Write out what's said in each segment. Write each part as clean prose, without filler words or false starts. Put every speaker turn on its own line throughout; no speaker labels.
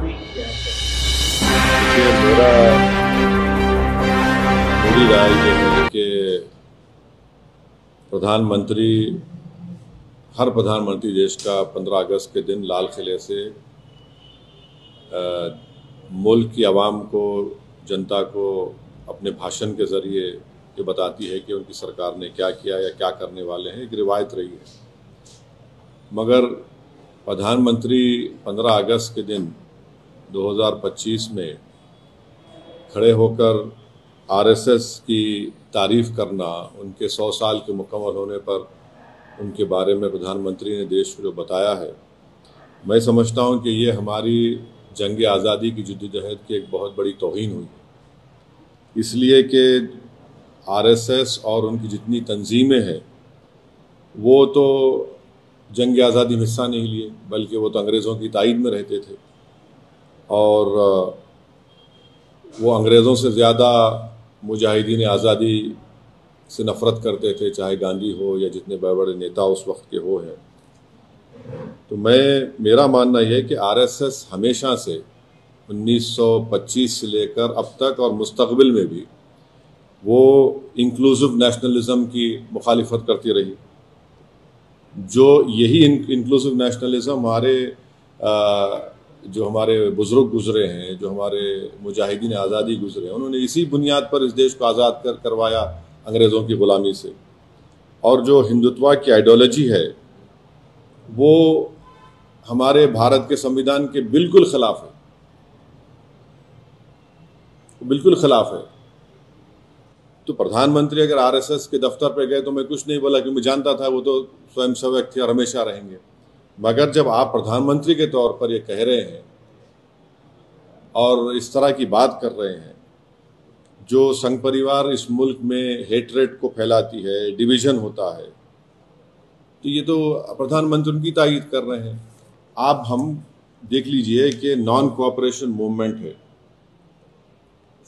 Tweet किया है?
मेरी राय ये है कि हर प्रधानमंत्री देश का 15 अगस्त के दिन लाल किले से मुल्क की आवाम को, जनता को अपने भाषण के ज़रिए ये बताती है कि उनकी सरकार ने क्या किया या क्या करने वाले हैं। एक रिवायत रही है। मगर प्रधानमंत्री 15 अगस्त के दिन 2025 में खड़े होकर आरएसएस की तारीफ़ करना, उनके 100 साल के मुकम्मल होने पर उनके बारे में प्रधानमंत्री ने देश को जो बताया है, मैं समझता हूं कि ये हमारी जंग आज़ादी की जद्दोजहद की एक बहुत बड़ी तौहीन हुई। इसलिए कि आरएसएस और उनकी जितनी तंजीमें हैं वो तो जंग आज़ादी में हिस्सा नहीं लिए, बल्कि वो तो अंग्रेज़ों की ताईद में रहते थे और वो अंग्रेज़ों से ज़्यादा मुजाहिदीन आज़ादी से नफ़रत करते थे, चाहे गांधी हो या जितने बड़े बड़े नेता उस वक्त के हो हैं। तो मेरा मानना यह है कि आरएसएस हमेशा से 1925 से लेकर अब तक और मुस्तक़बिल में भी वो इंक्लूसिव नेशनलिज़म की मुखालिफत करती रही। जो यही इंक्लूसिव नेशनलिज़म जो हमारे बुज़ुर्ग गुजरे हैं, जो हमारे मुजाहिदीन आज़ादी गुजरे हैं, उन्होंने इसी बुनियाद पर इस देश को आज़ाद करवाया अंग्रेज़ों की ग़ुलामी से। और जो हिंदुत्व की आइडियोलॉजी है वो हमारे भारत के संविधान के बिल्कुल ख़िलाफ़ है, बिल्कुल ख़िलाफ़ है। तो प्रधानमंत्री अगर आरएसएस के दफ्तर पे गए तो मैं कुछ नहीं बोला, क्योंकि मैं जानता था वो तो स्वयंसेवक थे और हमेशा रहेंगे। मगर जब आप प्रधानमंत्री के तौर पर ये कह रहे हैं और इस तरह की बात कर रहे हैं, जो संघ परिवार इस मुल्क में हेटरेट को फैलाती है, डिवीज़न होता है, तो ये तो प्रधानमंत्री उनकी तायीद कर रहे हैं। आप हम देख लीजिए कि नॉन कोऑपरेशन मूवमेंट है,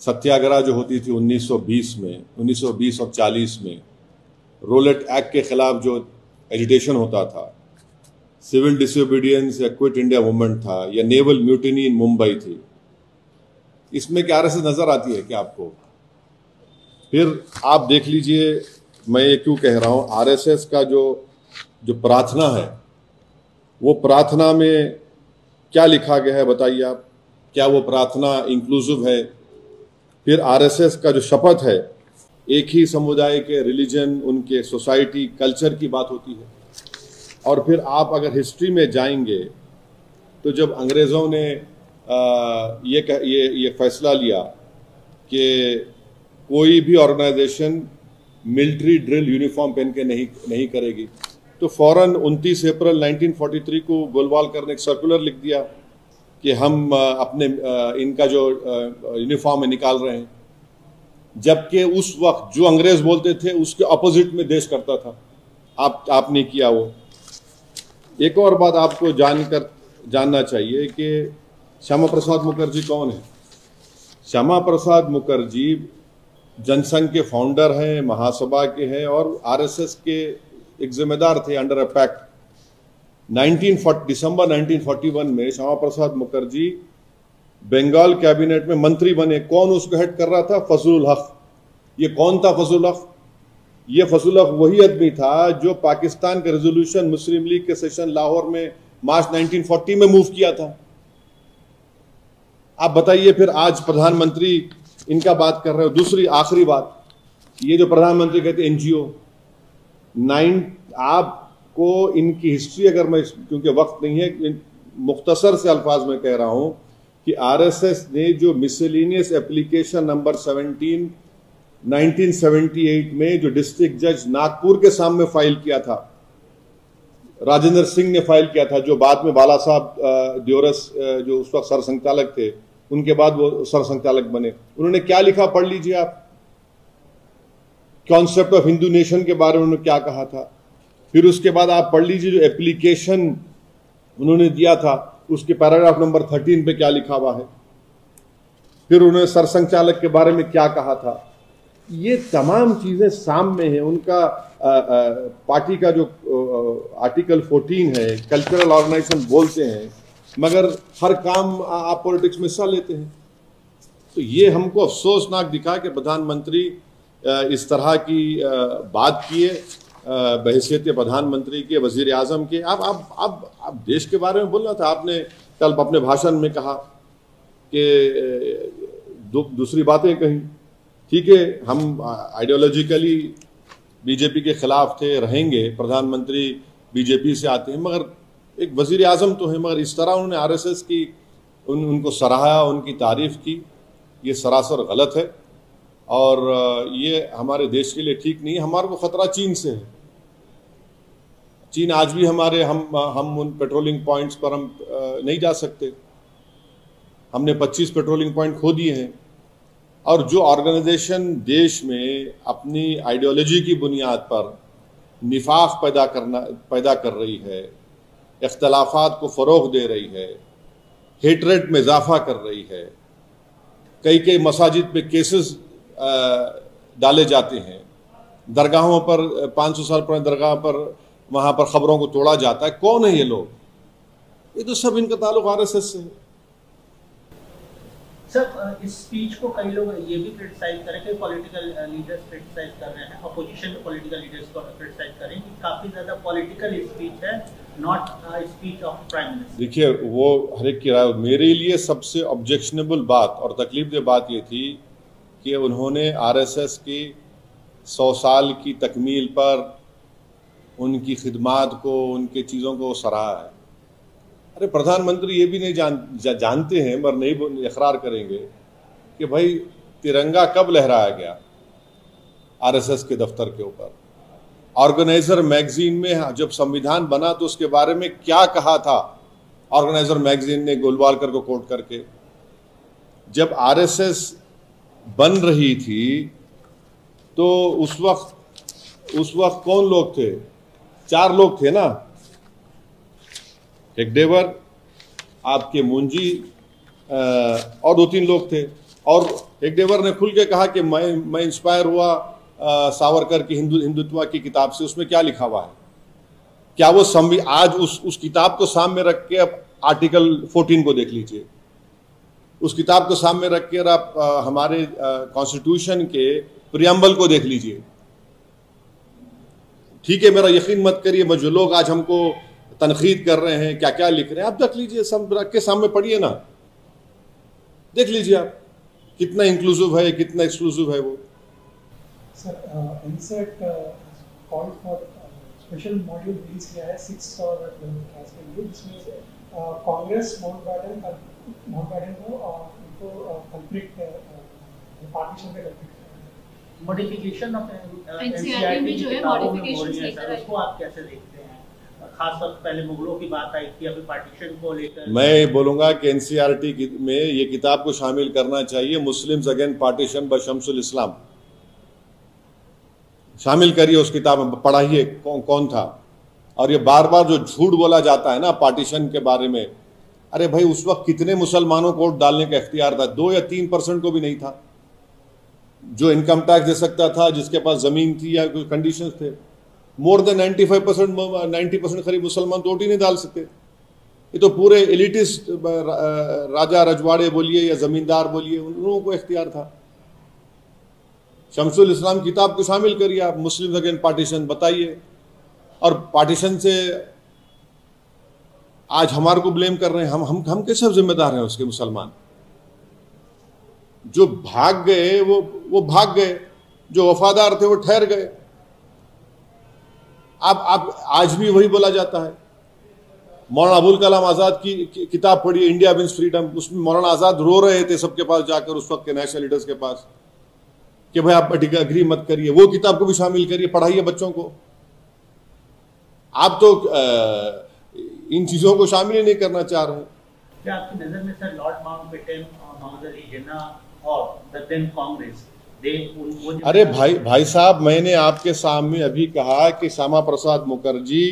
सत्याग्रह जो होती थी 1920 और 40 में, रोलेट एक्ट के खिलाफ जो एजिटेशन होता था, सिविल डिसोबीडियंस या क्विट इंडिया मूवमेंट था, या नेवल म्यूटिनी इन मुंबई थी, इसमें क्या आरएसएस नजर आती है क्या आपको? फिर आप देख लीजिए, मैं ये क्यों कह रहा हूं, आरएसएस का जो प्रार्थना है, वो प्रार्थना में क्या लिखा गया है बताइए आप? क्या वो प्रार्थना इंक्लूसिव है? फिर आरएसएस का जो शपथ है, एक ही समुदाय के, रिलीजन, उनके सोसाइटी, कल्चर की बात होती है। और फिर आप अगर हिस्ट्री में जाएंगे तो जब अंग्रेज़ों ने ये फैसला लिया कि कोई भी ऑर्गेनाइजेशन मिलिट्री ड्रिल यूनिफॉर्म पहन के नहीं करेगी, तो फौरन 29 अप्रैल 1943 को गोलवालकर ने एक सर्कुलर लिख दिया कि हम अपने इनका जो यूनिफॉर्म है निकाल रहे हैं। जबकि उस वक्त जो अंग्रेज बोलते थे उसके अपोजिट में देश करता था। आपने किया वो। एक और बात आपको जानना चाहिए कि श्यामा प्रसाद मुखर्जी कौन है? श्यामा प्रसाद मुखर्जी जनसंघ के फाउंडर हैं, महासभा के हैं और आरएसएस के एक जिम्मेदार थे अंडर अ पैक्ट। दिसंबर 1941 में श्यामा प्रसाद मुखर्जी बंगाल कैबिनेट में मंत्री बने। कौन उसको हेड कर रहा था? फजलुल हक। ये कौन था फजलुल हक? ये फजलुल हक वही आदमी था जो पाकिस्तान का रेजोल्यूशन मुस्लिम लीग के सेशन लाहौर में मार्च 1940 में मूव किया था। आप बताइए फिर आज प्रधानमंत्री इनका बात कर रहे हो। दूसरी आखिरी बात, ये जो प्रधानमंत्री कहते एनजीओ, आपको इनकी हिस्ट्री अगर मैं, क्योंकि वक्त नहीं है, मुख्तसर से अल्फाज में कह रहा हूं कि आरएसएस ने जो मिसलेनियस एप्लीकेशन नंबर 17 1978 में जो डिस्ट्रिक्ट जज नागपुर के सामने फाइल किया था, राजेंद्र सिंह ने फाइल किया था, जो बाद में बाला साहब दियोरस जो उस वक्त सरसंघचालक थे, उनके बाद वो सरसंघचालक बने। उन्होंने क्या लिखा पढ़ लीजिए आप। कॉन्सेप्ट ऑफ हिंदू नेशन के बारे में उन्होंने क्या कहा था। फिर उसके बाद आप पढ़ लीजिए जो एप्लीकेशन उन्होंने दिया था, उसके पैराग्राफ नंबर 13 पे क्या लिखा हुआ है। फिर उन्होंने सरसंघचालक के बारे में क्या कहा था। ये तमाम चीजें सामने हैं। उनका पार्टी का जो आर्टिकल 14 है, कल्चरल ऑर्गेनाइजेशन बोलते हैं, मगर हर काम आप पॉलिटिक्स में हिस्सा लेते हैं। तो ये हमको अफसोसनाक दिखा कि प्रधानमंत्री इस तरह की बात किए बहैसियत प्रधानमंत्री के, वजीर आजम के। आप देश के बारे में बोलना था। आपने कल अपने भाषण में कहा कि दूसरी बातें कही। ठीक है, हम आइडियोलॉजिकली बीजेपी के खिलाफ थे, रहेंगे। प्रधानमंत्री बीजेपी से आते हैं, मगर एक वजीर आजम तो है। मगर इस तरह उन्होंने आरएसएस की उनको सराहा, उनकी तारीफ की, ये सरासर गलत है और ये हमारे देश के लिए ठीक नहीं है। हमारे को खतरा चीन से है। चीन आज भी हमारे हम उन पेट्रोलिंग पॉइंट्स पर हम नहीं जा सकते। हमने 25 पेट्रोलिंग पॉइंट खो दिए हैं। और जो ऑर्गेनाइजेशन देश में अपनी आइडियोलॉजी की बुनियाद पर निफाक पैदा कर रही है, इख्तलाफात को फ़रोग़ दे रही है, हेटरेट में इजाफा कर रही है, कई मसाजिद पे केसेस डाले जाते हैं, दरगाहों पर 500 साल पुरानी दरगाह पर वहाँ पर ख़बरों को तोड़ा जाता है। कौन है ये लोग? ये तो सब इनका ताल्लुक आरएसएस से है।
सर, इस स्पीच को कई लोग ये भी क्रिटिसाइज करें कि पॉलिटिकल लीडर्स क्रिटिसाइज कर रहे हैं, अपोजिशन के पॉलिटिकल लीडर्स को क्रिटिसाइज करें कि काफ़ी ज़्यादा पॉलिटिकल स्पीच है, not speech of prime minister.
देखिए, वो हर एक की राय। मेरे लिए सबसे ऑब्जेक्शनेबल बात और तकलीफदेह बात ये थी कि उन्होंने आरएसएस की 100 साल की तकमील पर उनकी खिदमात को, उनके चीज़ों को सराहा है। अरे प्रधानमंत्री ये भी नहीं जानते हैं, मगर नहीं इकरार करेंगे कि भाई तिरंगा कब लहराया गया आरएसएस के दफ्तर के ऊपर। ऑर्गेनाइजर मैगजीन में जब संविधान बना तो उसके बारे में क्या कहा था ऑर्गेनाइजर मैगजीन ने गोलवालकर को कोट करके। जब आरएसएस बन रही थी तो उस वक्त कौन लोग थे? 4 लोग थे ना, हेगडेवर, आपके मुंजी और 2-3 लोग थे। और हेगडेवर ने खुल के कहा कि मैं इंस्पायर हुआ सावरकर की हिंदुत्व की किताब से। उसमें क्या लिखा हुआ है? क्या वो आज उस किताब को सामने रख के अब आर्टिकल 14 को देख लीजिए। उस किताब को सामने रख के आप हमारे कॉन्स्टिट्यूशन के प्रियम्बल को देख लीजिए। ठीक है, मेरा यकीन मत करिए, जो लोग आज हमको तनखीद कर रहे हैं, क्या क्या लिख रहे हैं, आप देख लीजिए, सब रख के सामने पढ़िए ना, देख लीजिए आप कितना इंक्लूसिव है, कितना एक्सक्लूसिव है वो।
Sir, insert call for special module release किया है 6th और 12th क्लास के लिए, जिसमें कांग्रेस माउंटबेटन को उनको कंफ्लिक्ट पार्टीशन में
मॉडिफिकेशन ऑफ एनसीईआरटी में जो है मॉडिफिकेशंस लेकर आए, उसको आप कैसे देखते हैं? खास तौर पहले मुगलों की बात आई थी, अभी पार्टीशन को लेकर। मैं
बोलूंगा कि एनसीईआरटी में ये किताब को शामिल करना चाहिए, Muslims against partition by Shamsul Islam. शामिल करिए उस किताब में, पढ़ाइए कौन था। और ये बार बार जो झूठ बोला जाता है ना पार्टीशन के बारे में, अरे भाई उस वक्त कितने मुसलमानों को वोट डालने का इख्तियार था? 2 या 3% को भी नहीं था जो इनकम टैक्स दे सकता था, जिसके पास जमीन थी या कोई कंडीशंस थे। मोर देन 90% करीब मुसलमान तो वोट ही नहीं डाल सकते। ये तो पूरे एलिटिस्ट राजा रजवाड़े बोलिए या जमींदार बोलिए, उन लोगों को इख्तियार था। शम्सुल इस्लाम किताब को शामिल करिए आप, मुस्लिम अगेंस्ट पार्टीशन बताइए। और पार्टीशन से आज हमारे को ब्लेम कर रहे हैं, हम कैसे जिम्मेदार हैं उसके? मुसलमान जो भाग गए वो भाग गए, जो वफादार थे वो ठहर गए। अब आज भी वही बोला जाता है। मौलाना अबुल कलाम आज़ाद की किताब पढ़िए, इंडिया विंस फ्रीडम। उसमें मौलाना आज़ाद रो रहे थे सबके पास जाकर, उस वक्त के नेशनल लीडर्स के पास, कि भाई आप अग्री मत करिए। वो किताब को भी शामिल करिए, पढ़ाइए बच्चों को। आप तो इन चीजों को शामिल ही नहीं करना चाह रहे हैं।
क्या आपकी नजर में sir lord Mountbatten, Mohammed Ali Jinnah और द देन कांग्रेस,
अरे भाई साहब, मैंने आपके सामने अभी कहा कि श्यामा प्रसाद मुखर्जी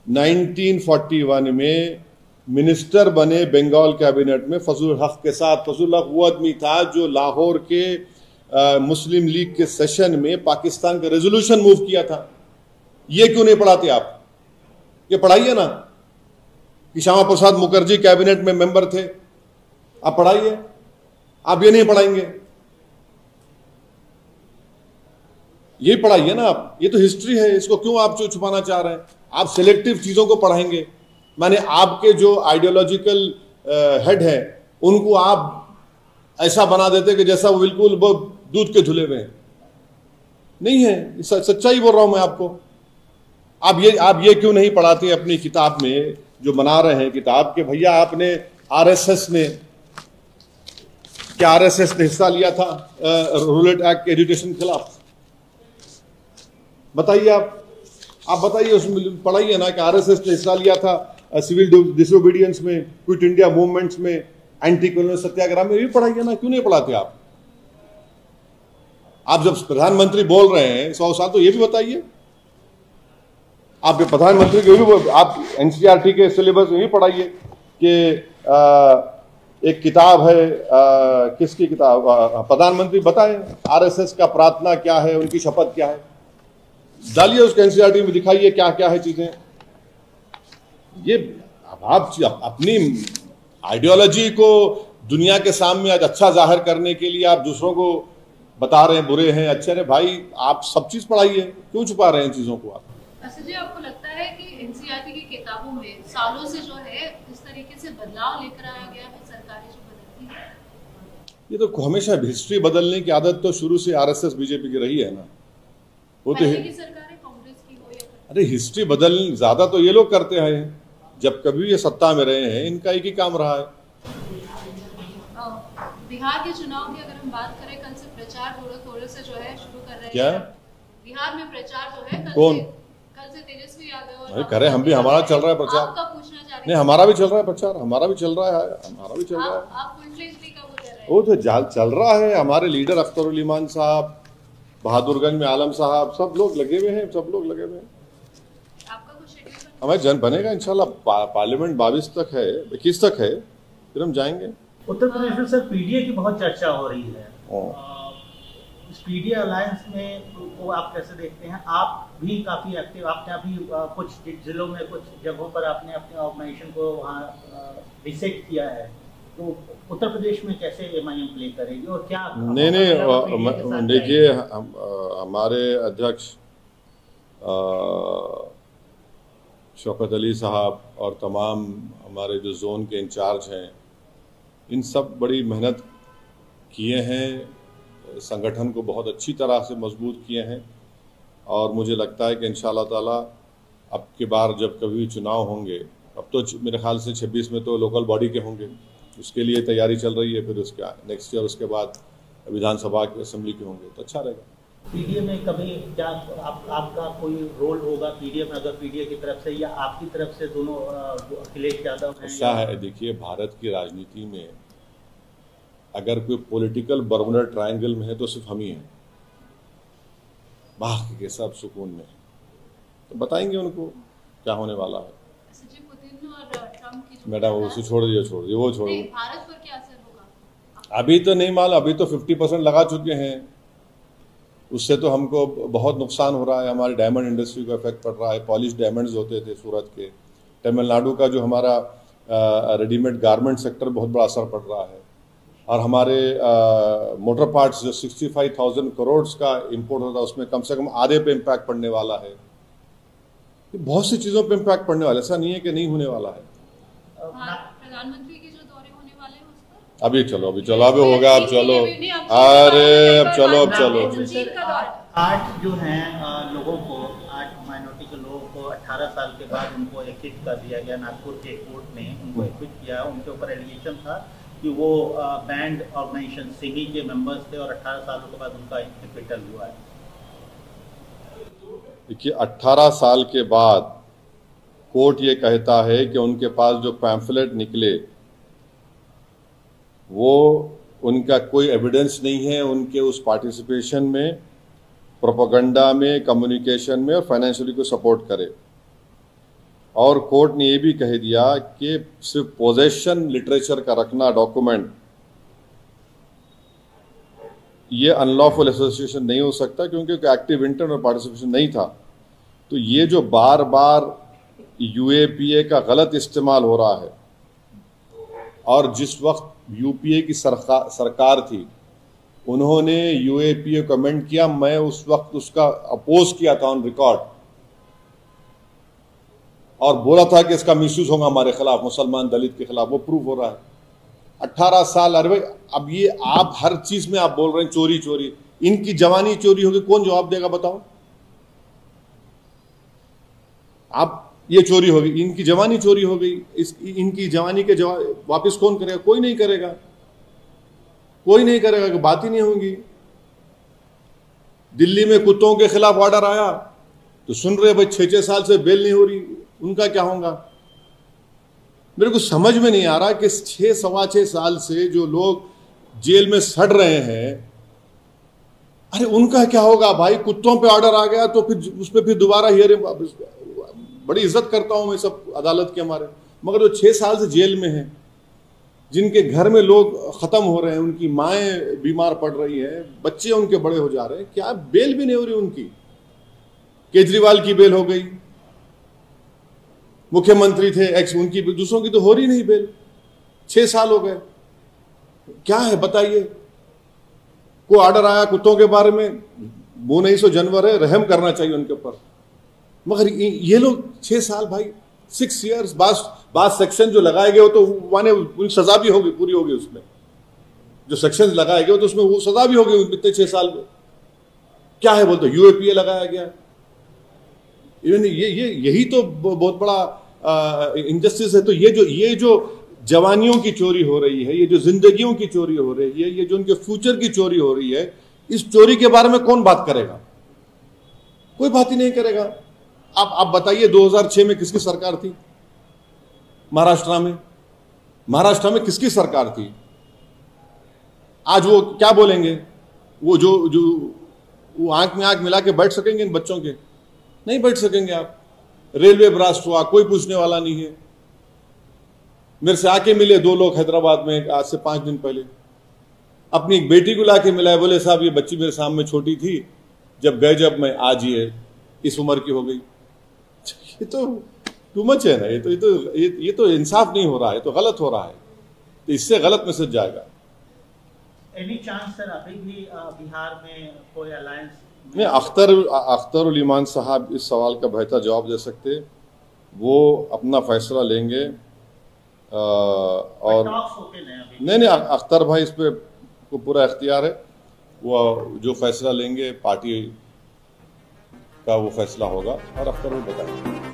1941 में मिनिस्टर बने बंगाल कैबिनेट में फजलुल हक के साथ। फजलुल हक वो आदमी था जो लाहौर के मुस्लिम लीग के सेशन में पाकिस्तान का रेजोल्यूशन मूव किया था। ये क्यों नहीं पढ़ाते आप? ये पढ़ाइए ना। कि श्यामा प्रसाद मुखर्जी कैबिनेट में मेंबर थे। आप पढ़ाइए, आप ये नहीं पढ़ाएंगे, ये पढ़ाइए ना आप। ये तो हिस्ट्री है, इसको क्यों आप छुपाना चाह रहे हैं? आप सिलेक्टिव चीजों को पढ़ाएंगे, माने आपके जो आइडियोलॉजिकल हेड है उनको आप ऐसा बना देते कि जैसा वो बिल्कुल वो दूध के धुले हुए हैं। नहीं है, सच्चाई बोल रहा हूं मैं आपको। आप ये क्यों नहीं पढ़ाते अपनी किताब में जो बना रहे हैं किताब के भैया आपने आरएसएस में, क्या आरएसएस ने हिस्सा लिया था रूलेट एक्ट के एजुकेशन के खिलाफ? बताइए आप बताइए, उसमें पढ़ाइए ना कि आरएसएस ने हिस्सा लिया था सिविल डिसोबीडियंस में, क्विट इंडिया मूवमेंट्स में, एंटी कॉलोनियल सत्याग्रह में, भी पढ़ाइए ना। क्यों नहीं पढ़ाते आप जब प्रधानमंत्री बोल रहे हैं 100 साल, तो ये भी बताइए। आप प्रधानमंत्री के आप एनसीईआरटी के सिलेबस में भी पढ़ाइए कि एक किताब है, किसकी किताब, प्रधानमंत्री बताएं आरएसएस का प्रार्थना क्या है, उनकी शपथ क्या है, डालिए उसके एनसीईआरटी में, दिखाइए क्या क्या है चीजें। ये आप अपनी आइडियोलॉजी को दुनिया के सामने आज अच्छा जाहिर करने के लिए आप दूसरों को बता रहे हैं बुरे हैं अच्छे। अरे भाई आप सब चीज पढ़ाइए, क्यों छुपा रहे हैं चीजों को आप?
जी, आपको लगता है कि एनसीईआरटी की किताबों में सालों से जो है इस तरीके से बदलाव लेकर आया गया है, सरकारें जो बदलती है?
ये तो हमेशा हिस्ट्री बदलने की आदत तो शुरू से आरएसएस बीजेपी की रही है ना। वो तो
पहले की सरकारें कांग्रेस की हो या,
अरे हिस्ट्री बदल ज्यादा तो ये लोग करते हैं, जब कभी ये सत्ता में रहे हैं इनका एक ही काम रहा है।
बिहार के चुनाव की अगर हम बात करें, कल से प्रचार थोड़े से जो है शुरू कर रहे हैं।
क्या
बिहार में प्रचार जो है
कौन
कल से तेजस्वी यादव
करे, हम भी, हमारा चल रहा है प्रचार।
आपका पूछना चाह रहे
नहीं, हमारा भी चल रहा है प्रचार, हमारा भी चल रहा है, हमारा भी चल रहा है।
आप फुल-फ्लेज्डली का वो कह रहे हैं?
वो तो चल रहा है। हमारे लीडर अख्तरुल ईमान साहब, बहादुरगंज में आलम साहब, सब लोग लगे हुए हैं, सब लोग लगे हुए हैं।
आपका कुछ शेड्यूल
हमारे जन बनेगा इंशाल्लाह। पार्लियामेंट 22 तक है, 21 तक है, फिर हम जाएंगे।
उत्तर प्रदेश में सर पीडीए की बहुत चर्चा हो रही है। इस पीडीए अलायंस में वो आप कैसे देखते हैं? आप भी काफी एक्टिव, आपने अभी कुछ जिलों में, कुछ जगहों पर आपने अपने ऑर्गेनाइजेशन को वहाँ रिसेट किया है, तो उत्तर प्रदेश में कैसे एमआईएम प्ले करेगी और क्या?
नहीं, देखिए हमारे अध्यक्ष शौकत अली साहब और तमाम हमारे जो जोन के इंचार्ज हैं, इन सब बड़ी मेहनत किए हैं, संगठन को बहुत अच्छी तरह से मजबूत किए हैं। और मुझे लगता है कि इंशाअल्लाह ताला अब की बार जब कभी चुनाव होंगे, अब तो मेरे ख्याल से 26 में तो लोकल बॉडी के होंगे, उसके लिए तैयारी चल रही है, फिर उसके नेक्स्ट ईयर उसके बाद विधानसभा के असेंबली के होंगे, तो अच्छा रहेगा।
पीडीए में कभी क्या आपका कोई रोल होगा पीडीए में, अगर पीडीए की तरफ से या आपकी तरफ से, दोनों अखिलेश यादव हैं?
ऐसा है, देखिए भारत की राजनीति में अगर कोई पॉलिटिकल बर्मुडा ट्रायंगल में है तो सिर्फ हम ही हैं, बाकी के सब सुकून में है। तो बताएंगे उनको क्या होने वाला है। मैडम उसे छोड़ दिए, वो छोड़ दिए।
भारत पर क्या असर होगा?
अभी तो नहीं मालूम, अभी तो 50% लगा चुके हैं, उससे तो हमको बहुत नुकसान हो रहा है। हमारे डायमंड इंडस्ट्री को इफेक्ट पड़ रहा है। पॉलिश डायमंड्स होते थे सूरत के, तमिलनाडु का जो हमारा रेडीमेड गारमेंट सेक्टर बहुत बड़ा असर पड़ रहा है। और हमारे मोटर पार्ट्स जो 65,000 करोड़ का इंपोर्ट होता है, उसमें कम से कम आधे पे इम्पैक्ट पड़ने वाला है। बहुत सी चीज़ों पे इम्पैक्ट पड़ने वाला है, ऐसा नहीं है कि नहीं होने वाला है।
प्रधानमंत्री के जो दौरे होने वाले हैं उस पर
अभी चलो अभी होगा, अब चलो, अरे अब चलो।
8 जो हैं लोगों को, 8 माइनॉरिटी के लोगों को 18 साल के बाद उनको एक्विट कर दिया गया। नागपुर के कोर्ट ने उनको एक्विट किया। उनके ऊपर एलिगेशन था कि वो बैंड ऑर्गेनाइजेशन सिमी के मेंबर्स थे और 18 सालों के बाद उनका एक्विटल हुआ है।
देखिए 18 साल के बाद कोर्ट ये कहता है कि उनके पास जो पैम्फलेट निकले वो उनका कोई एविडेंस नहीं है उनके उस पार्टिसिपेशन में, प्रोपेगेंडा में, कम्युनिकेशन में और फाइनेंशियली को सपोर्ट करे। और कोर्ट ने ये भी कह दिया कि सिर्फ पोजेशन लिटरेचर का रखना डॉक्यूमेंट, ये अनलॉफुल एसोसिएशन नहीं हो सकता क्योंकि एक्टिव इंटर्न और पार्टिसिपेशन नहीं था। तो ये जो बार बार यूएपीए का गलत इस्तेमाल हो रहा है, और जिस वक्त यूपीए की सरकार थी उन्होंने यूएपीए कमेंट किया, मैं उस वक्त उसका अपोज किया था ऑन रिकॉर्ड और बोला था कि इसका मिसयूज होगा हमारे खिलाफ, मुसलमान दलित के खिलाफ। वो प्रूव हो रहा है। 18 साल। अरे भाई, अब ये आप हर चीज में आप बोल रहे हैं चोरी चोरी, इनकी जवानी चोरी होगी, कौन जवाब देगा बताओ? आप ये चोरी होगी, इनकी जवानी चोरी हो गई, इनकी जवानी के वापस कौन करेगा? कोई नहीं करेगा, कोई नहीं करेगा, कि बात ही नहीं होगी। दिल्ली में कुत्तों के खिलाफ ऑर्डर आया तो सुन रहे भाई 6-6 साल से बेल नहीं हो रही, उनका क्या होगा? मेरे को समझ में नहीं आ रहा कि 6-6.25 साल से जो लोग जेल में सड़ रहे हैं, अरे उनका क्या होगा भाई? कुत्तों पे ऑर्डर आ गया तो फिर उसमें फिर दोबारा हियरिंग। बड़ी इज्जत करता हूं मैं सब अदालत के हमारे, मगर जो 6 साल से जेल में हैं, जिनके घर में लोग खत्म हो रहे हैं, उनकी माएं बीमार पड़ रही है, बच्चे उनके बड़े हो जा रहे हैं, क्या बेल भी नहीं हो रही उनकी? केजरीवाल की बेल हो गई, मुख्यमंत्री थे एक्स, उनकी, दूसरों की तो हो रही नहीं बेल। 6 साल हो गए, क्या है बताइए? को ऑर्डर आया कुत्तों के बारे में, वो नहीं सो जानवर है, रहम करना चाहिए उनके ऊपर, मगर ये लोग 6 साल भाई, 6 years। बाद सेक्शन जो लगाए गए हो तो माने उनकी सजा भी होगी, पूरी होगी उसमें, जो सेक्शन लगाए गए हो तो उसमें वो सजा भी होगी इतने 6 साल में। क्या है बोलते, यूएपीए लगाया गया। यही तो बहुत बड़ा इनजस्टिस है। तो ये जो जवानियों की चोरी हो रही है, ये जो जिंदगियों की चोरी हो रही है, ये जो उनके फ्यूचर की चोरी हो रही है, इस चोरी के बारे में कौन बात करेगा? कोई बात ही नहीं करेगा। आप बताइए 2006 में किसकी सरकार थी महाराष्ट्र में? महाराष्ट्र में किसकी सरकार थी? आज वो क्या बोलेंगे? वो वो आंख में आंख मिला के बैठ सकेंगे इन बच्चों के? नहीं बैठ सकेंगे आप। रेलवे ब्लास्ट हुआ, कोई पूछने वाला नहीं है। मेरे से आके मिले 2 लोग हैदराबाद में आज से 5 दिन पहले, अपनी एक बेटी को लाके मिलाए, बोले साहब ये बच्ची मेरे सामने छोटी थी, जब गए जब मैं आज ही इस उम्र की हो गई। ये तो टू मच है ना, ये तो इंसाफ नहीं हो रहा है, तो गलत हो रहा है, तो इससे गलत मैसेज जाएगा।
एनी चांस सर अभी भी बिहार में कोई अलायंस?
नहीं, अख्तर उल ईमान साहब इस सवाल का बेहतर जवाब दे सकते, वो अपना फैसला लेंगे। और नहीं, अख्तर भाई इस पे को पूरा इख्तियार है, वो जो फैसला लेंगे पार्टी का वो फैसला होगा और अख्तर वो बताएंगे।